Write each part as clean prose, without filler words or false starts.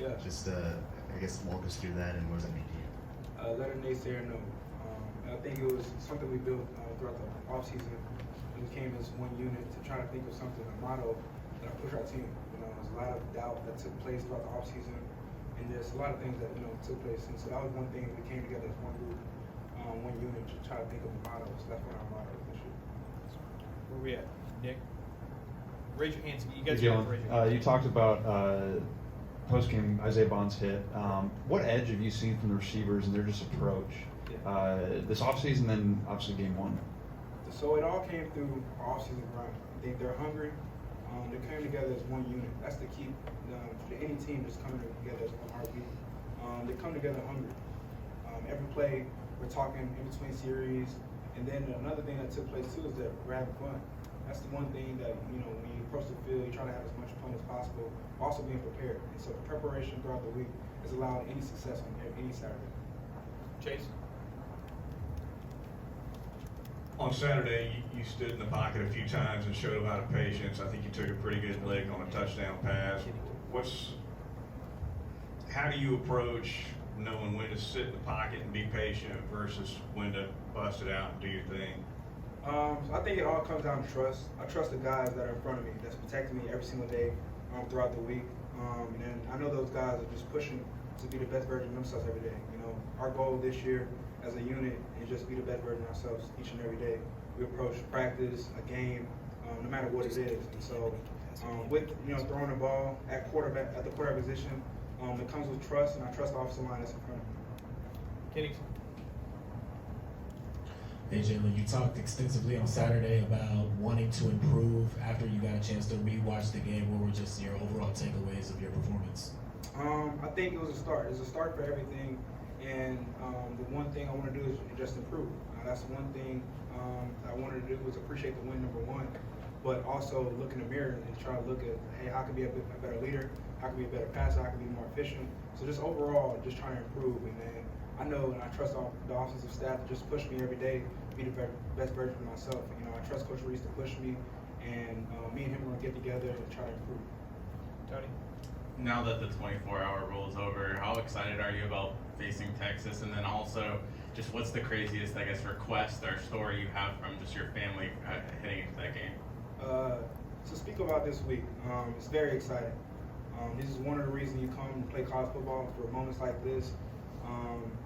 Yeah. Just, I guess, walk us through that and what does that mean to you? Let a naysayer know. I think it was something we built throughout the offseason. We came as one unit to try to think of something, a motto that push our team. There's a lot of doubt that took place throughout the offseason, and there's a lot of things that took place. And so that was one thing we came together as one group, one unit to try to think of a motto. So that's one of our mottos this year. Where we at, Nick? Raise your hands. You guys Hey, have to raise your hands. You talked about post-game Isaiah Bond's hit. What edge have you seen from the receivers and their just approach this offseason, then obviously game one? So it all came through our offseason grind. I think they're hungry. They're coming together as one unit. That's the key for any team that's coming together as one heartbeat. They come together hungry. Every play, we're talking in between series. And then another thing that took place too is that we're having fun. That's the one thing that, when you approach the field, you try to have as much fun as possible, also being prepared. And so preparation throughout the week has allowed any success on any Saturday. Chase? On Saturday, you stood in the pocket a few times and showed a lot of patience. I think you took a pretty good lick on a touchdown pass. How do you approach knowing when to sit in the pocket and be patient versus when to bust it out and do your thing? I think it all comes down to trust. I trust the guys that are in front of me, that's protecting me every single day throughout the week. And I know those guys are just pushing to be the best version of themselves every day. Our goal this year as a unit is just be the best version of ourselves each and every day. We approach practice, a game, no matter what it is. And so with throwing the ball at the quarterback position, it comes with trust, and I trust the offensive line that's in front of me. Kenny? Hey Jalen, you talked extensively on Saturday about wanting to improve after you got a chance to rewatch the game. What were just your overall takeaways of your performance? I think it was a start. It's a start for everything, and the one thing I want to do is just improve. That's the one thing I wanted to do was appreciate the win, number one, but also look in the mirror and try to look at, hey, how can I be a better leader? How can I be a better passer? How can I be more efficient? So just overall, just trying to improve. And then I know and I trust the offensive staff to just push me every day, be the best version of myself. I trust Coach Reese to push me, and me and him are going to get together and try to improve. Tony? Now that the 24-hour rule is over, how excited are you about facing Texas? And then also, just what's the craziest, I guess, request or story you have from just your family heading into that game? To speak about this week, it's very exciting. This is one of the reasons you come to play college football for moments like this.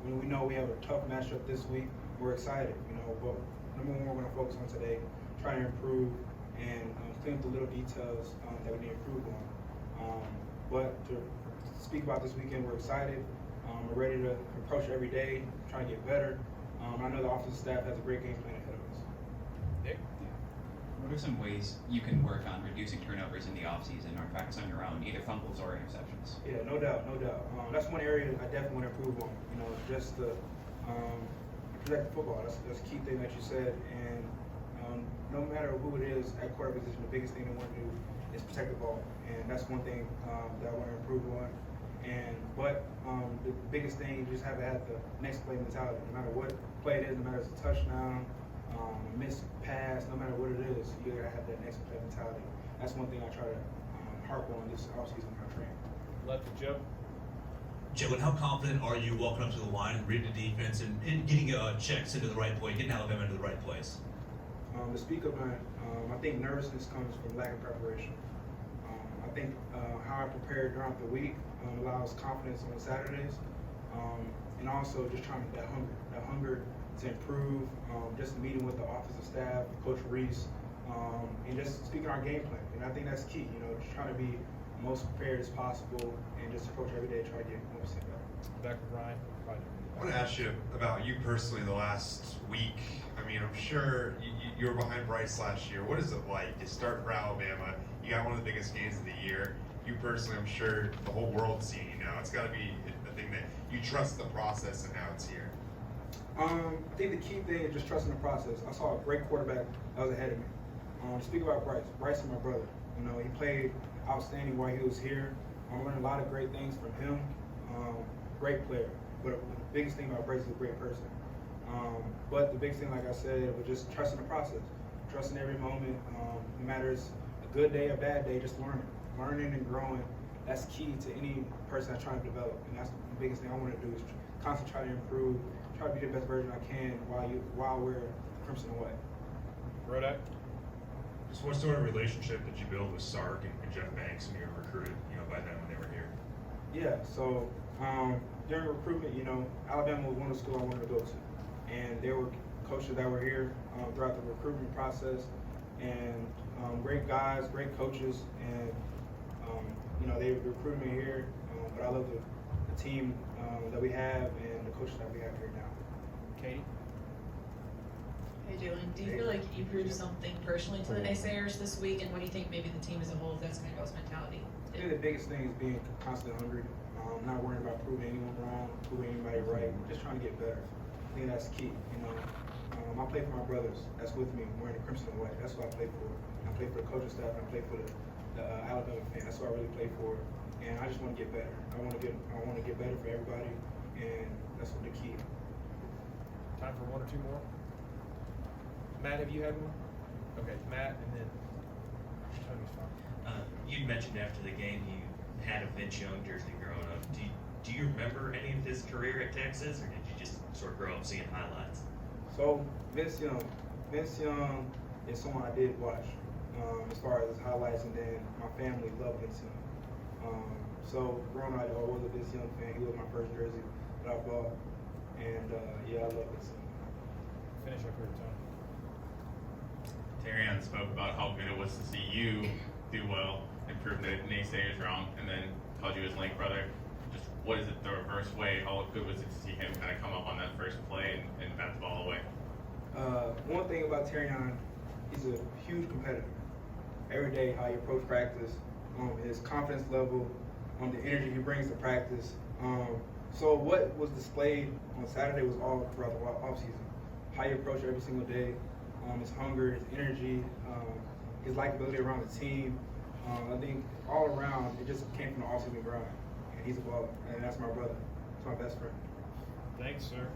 We know we have a tough matchup this week. We're excited, but number one, we're going to focus on today, try to improve and clean up the little details that we need to improve on. But to speak about this weekend, we're excited. We're ready to approach every day, try to get better. I know the offensive staff has a great game plan ahead of us. Nick? What are some ways you can work on reducing turnovers in the offseason or practice on your own, either fumbles or interceptions? Yeah, no doubt. That's one area I definitely want to improve on. Just the protect the football. That's a key thing that you said. And no matter who it is at quarterback position, the biggest thing they want to do is protect the ball. And that's one thing that I want to improve on. But the biggest thing, you just have to have the next play mentality. No matter what play it is, no matter if it's a touchdown, a missed pass, no matter what it is, you gotta have that next play mentality. That's one thing I try to harp on this offseason when I train. Left to Joe. Jalen, how confident are you walking up to the line and reading the defense and getting checks into the right place, getting Alabama into the right place? To speak of that, I think nervousness comes from lack of preparation. I think how I prepared throughout the week allows confidence on Saturdays, and also just trying to get that hunger to improve, just meeting with the offensive staff, Coach Reese, and just speaking our game plan. And I think that's key, just trying to be the most prepared as possible and just approach every day to try to get 1% better. Back with Ryan. I want to ask you about you personally the last week. I mean, I'm sure you were behind Bryce last year. What is it like to start for Alabama? You got one of the biggest games of the year. You personally, I'm sure the whole world's seeing you now. It's got to be a thing that you trust the process and now it's here. I think the key thing is just trusting the process. I saw a great quarterback that was ahead of me. Speak about Bryce is my brother. He played outstanding while he was here. I learned a lot of great things from him. Great player. But the biggest thing about Bryce is a great person. But the biggest thing, like I said, was just trusting the process. Trusting every moment. No matter it's a good day or bad day, just learning and growing that's key to any person that's trying to develop. And that's the biggest thing I want to do is constantly try to improve, try to be the best version I can while we're crimson and white. Rodak? Just what sort of relationship did you build with Sark and Jeff Banks when you were recruited, by them when they were here? Yeah, so during recruitment, Alabama was one of the schools I wanted to go to. And there were coaches that were here throughout the recruitment process, and great guys, great coaches, and they recruited me here. But I love the team that we have and the coaches that we have here now. Katie? Hey Jalen, do you feel like you proved something personally to the naysayers this week, and what do you think maybe the team as a whole, if that's Van Gogh's mentality? I think the biggest thing is being constantly hungry, not worrying about proving anyone wrong, proving anybody right, just trying to get better. I think that's key. I play for my brothers. That's with me. I'm wearing the crimson and white. That's what I play for. I play for the coaching staff. And I play for the Alabama fan. That's what I really play for. And I just want to get better. I want to get better for everybody, and that's what the key. Time for one or two more? Matt, have you had one? Okay, Matt, and then Tony's fine. You mentioned after the game you had a Vince Young jersey growing up. Do you remember any of his career at Texas, or did you just sort of grow up seeing highlights? So Vince Young is someone I did watch as far as his highlights, and then my family loved Vince Young. So growing up, I was a Vince Young fan. He was my first jersey that I bought, and I love Vince Young. Finish up here, Tony. Terrion spoke about how good it was to see you do well and prove the naysayers wrong, and then called you his link brother. Just what is it the reverse way? How good was it to see him kind of come up on that first play and bat the ball away? One thing about Terrion, he's a huge competitor. Every day, how he approaches practice, his confidence level, the energy he brings to practice. So what was displayed on Saturday was all throughout the offseason. How he approached every single day, his hunger, his energy, his likability around the team. I think all around, it just came from the offseason grind. And he's a baller, and that's my brother. That's my best friend. Thanks, sir.